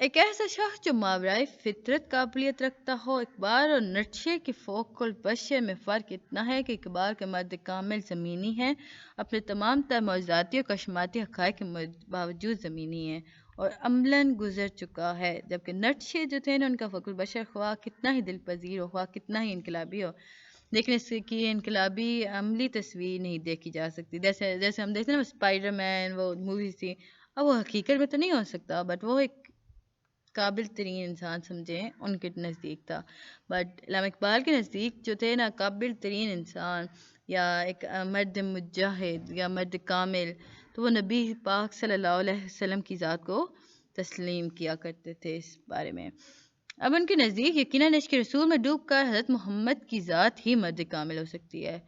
ایک ایسا شخص جو ماورائے فطرت قابلیت رکھتا ہو۔ اقبال اور نٹشے کے فوق البشر میں فرق اتنا ہے کہ اقبال کے مرد کامل زمینی ہیں، اپنے تمام تر معجزاتی اور کشماتی حقائق کے باوجود زمینی ہیں اور عملاً گزر چکا ہے، جبکہ نٹشے جو تھے نا، ان کا فوق البشر خواہ کتنا ہی دل پذیر ہو، خواہ کتنا ہی انقلابی ہو، لیکن اس کی انقلابی عملی تصویر نہیں دیکھی جا سکتی۔ جیسے ہم دیکھتے ہیں نا اسپائڈر مین، وہ موویز تھی، اب وہ حقیقت میں تو نہیں ہو سکتا، بٹ وہ ایک قابل ترین انسان سمجھیں ان کے نزدیک تھا۔ بٹ علامہ اقبال کے نزدیک جو تھے نا قابل ترین انسان یا ایک مرد مجاہد یا مرد کامل، تو وہ نبی پاک صلی اللہ علیہ وسلم کی ذات کو تسلیم کیا کرتے تھے اس بارے میں۔ اب ان کے نزدیک یقیناً عشق رسول میں ڈوب کر حضرت محمد کی ذات ہی مرد کامل ہو سکتی ہے۔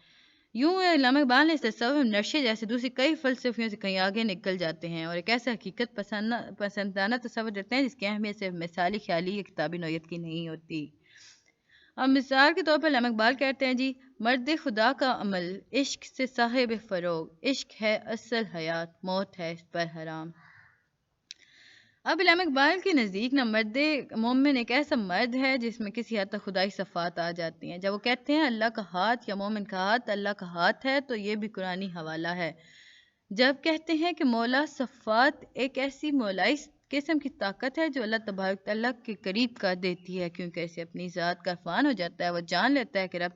یوں علامہ اقبال نے اس تصور میں نرشے جیسے دوسری کئی فلسفیوں سے کہیں آگے نکل جاتے ہیں اور ایک ایسا حقیقت پسندانہ تصور دیتے ہیں جس کی اہمیت صرف مثالی خیالی یا کتابی نوعیت کی نہیں ہوتی۔ اب مثال کے طور پر علامہ اقبال کہتے ہیں جی، مرد خدا کا عمل عشق سے صاحب فروغ، عشق ہے اصل حیات، موت ہے اس پر حرام۔ اب علامہ اقبال کے نزدیک نا مرد مومن ایک ایسا مرد ہے جس میں کسی حد تک خدائی صفات آ جاتی ہیں۔ جب وہ کہتے ہیں اللہ کا ہاتھ یا مومن کا ہاتھ اللہ کا ہاتھ ہے، تو یہ بھی قرآنی حوالہ ہے۔ جب کہتے ہیں کہ مولا صفات ایک ایسی مولائی قسم کی طاقت ہے جو اللہ تبارک تعالیٰ کے قریب کر دیتی ہے، کیونکہ اسے اپنی ذات کا عرفان ہو جاتا ہے، وہ جان لیتا ہے کہ رب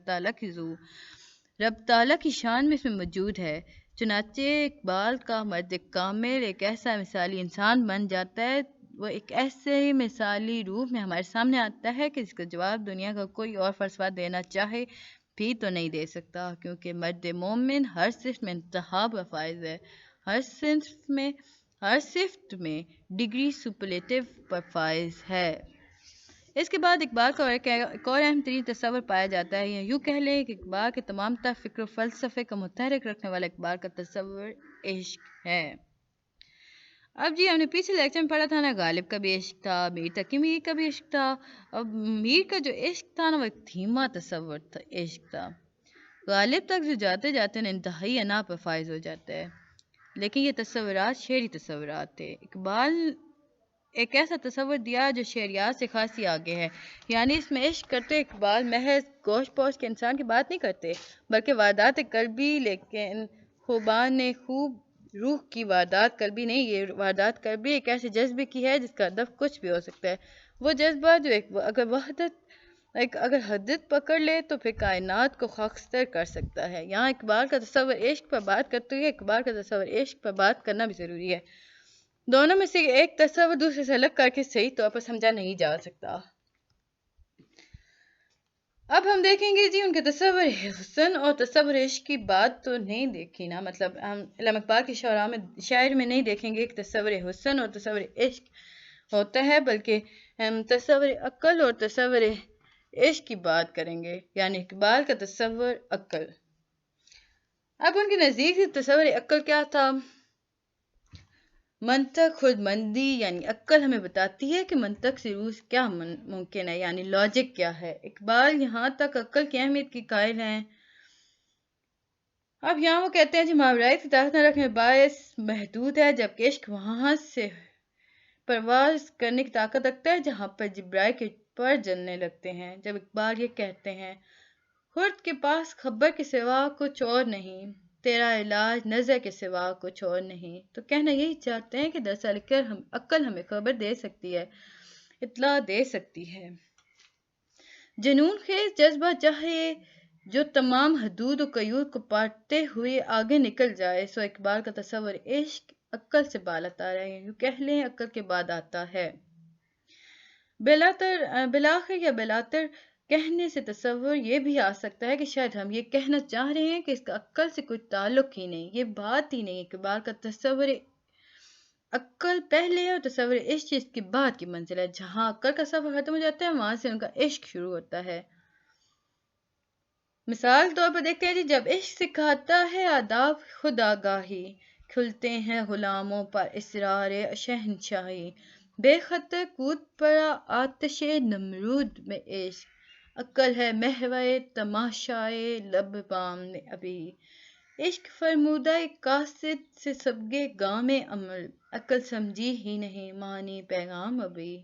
تعالیٰ کی شان میں اس میں موجود ہے۔ چنانچہ اقبال کا مرد کامل ایک ایسا مثالی انسان بن جاتا ہے، وہ ایک ایسے مثالی روپ میں ہمارے سامنے آتا ہے کہ جس کا جواب دنیا کا کوئی اور فلسفہ دینا چاہے بھی تو نہیں دے سکتا، کیونکہ مرد مومن ہر صفت میں انتہا فائز ہے، ہر صفت میں ڈگری سپرلیٹو پر فائز ہے۔ اس کے بعد اقبال کا ایک اور اہم ترین تصور پایا جاتا ہے، یا یوں کہہ لیں کہ اقبال کے تمام تر فکر و فلسفے کا متحرک رکھنے والا اقبال کا تصور عشق ہے۔ اب جی، ہم نے پچھلے لیکچر میں پڑھا تھا نا، غالب کا بھی عشق تھا، میر تقی میر کا بھی عشق تھا۔ اب میر کا جو عشق تھا نا، وہ ایک دھیما تصور تھا، عشق تھا۔ غالب تک جو جاتے جاتے نا انتہائی انا پر فائز ہو جاتا ہے، لیکن یہ تصورات شعری تصورات تھے۔ اقبال ایک ایسا تصور دیا جو شعریات سے خاصی آگے ہے، یعنی اس میں عشق کرتے اقبال محض گوشت پوش کے انسان کی بات نہیں کرتے، بلکہ واردات قلبی، لیکن خوبان خوب روح کی واردات قلبی نہیں، یہ واردات قلبی ایک ایسے جذبے کی ہے جس کا ہدف کچھ بھی ہو سکتا ہے۔ وہ جذبہ جو اگر حدت پکڑ لے تو پھر کائنات کو خاکستر کر سکتا ہے۔ یہاں اقبال کا تصور عشق پر بات کرتے ہوئے اقبال کا تصور عشق پر بات کرنا بھی ضروری ہے۔ دونوں میں سے ایک تصور دوسرے سے الگ کر کے صحیح طور پر سمجھا نہیں جا سکتا۔ اب ہم دیکھیں گے جی، ان کے تصور حسن اور تصور عشق کی بات تو نہیں دیکھی نا، مطلب ہم علامہ اقبال کی شاعر میں نہیں دیکھیں گے کہ تصور حسن اور تصور عشق ہوتا ہے، بلکہ ہم تصور عقل اور تصور عشق کی بات کریں گے، یعنی اقبال کا تصور عقل۔ اب ان کے نزدیک تصور عقل کیا تھا؟ منطق خود مندی، یعنی عقل ہمیں بتاتی ہے کہ منطق سے روح کیا ممکن ہے، یعنی لاجک کیا ہے۔ اقبال یہاں تک عقل کی اہمیت کی قائل ہیں۔ اب یہاں وہ کہتے ہیں جی، ماورائے کی طاقت نہ رکھنے باعث محدود ہے، جبکہ عشق وہاں سے پرواز کرنے کی طاقت رکھتا ہے جہاں پر جبرائیل کے پر جلنے لگتے ہیں۔ جب اقبال یہ کہتے ہیں خرد کے پاس خبر کے سوا کچھ اور نہیں، تیرا علاج نظر کے سوا کچھ اور نہیں، تو کہنا یہی چاہتے ہیں کہ دراصل عقل ہمیں خبر دے سکتی ہے، اطلاع دے سکتی ہے۔ جنون خیز جذبہ چاہے جو تمام حدود و قیود کو پاٹتے ہوئے آگے نکل جائے، سو اقبال کا تصور عشق عقل سے بالاتر ہے، یوں کہہ لیں عقل کے بعد آتا ہے۔ بلاخر یا بلاتر کہنے سے تصور یہ بھی آ سکتا ہے کہ شاید ہم یہ کہنا چاہ رہے ہیں کہ اس کا عقل سے کوئی تعلق ہی نہیں، یہ بات ہی نہیں۔ اقبال کا تصور عقل پہلے ہے اور تصور عشق اس کے بعد کی منزل ہے، جہاں عقل کا سفر ختم ہو جاتا ہے وہاں سے ان کا عشق شروع ہوتا ہے۔ مثال طور پر دیکھتے ہیں جی، جب عشق سکھاتا ہے آداب خود آگاہی، کھلتے ہیں غلاموں پر اسرار شہنشاہی، بے خطر کود پڑا آتش نمرود میں عشق، عقل ہے محور تماشائے لب بام میں ابھی، عشق فرمودہ قاصد سے سبگے گام عمل، عقل سمجھی ہی نہیں معنی پیغام ابھی۔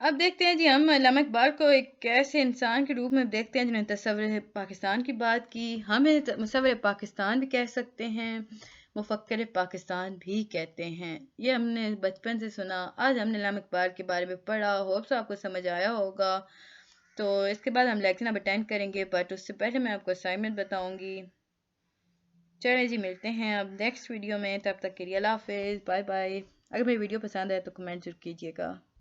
اب دیکھتے ہیں جی ہم علامہ اقبال کو ایک ایسے انسان کے روپ میں دیکھتے ہیں جنہوں نے تصور پاکستان کی بات کی. ہمیں مصور پاکستان بھی کہہ سکتے ہیں، مفکر پاکستان بھی کہتے ہیں. یہ ہم نے بچپن سے سنا، آج ہم نے علامہ اقبال کے بارے میں پڑھا. ہوپ آپ کو سمجھ آیا ہوگا. تو اس کے بعد ہم لیکچر اب اٹینڈ کریں گے، بٹ اس سے پہلے میں آپ کو اسائنمنٹ بتاؤں گی. چلیں جی ملتے ہیں اب نیکسٹ ویڈیو میں، تب تک کے لیے اللہ حافظ، بائے بائے. اگر میری ویڈیو پسند ہے تو کمنٹ ضرور کیجیے گا.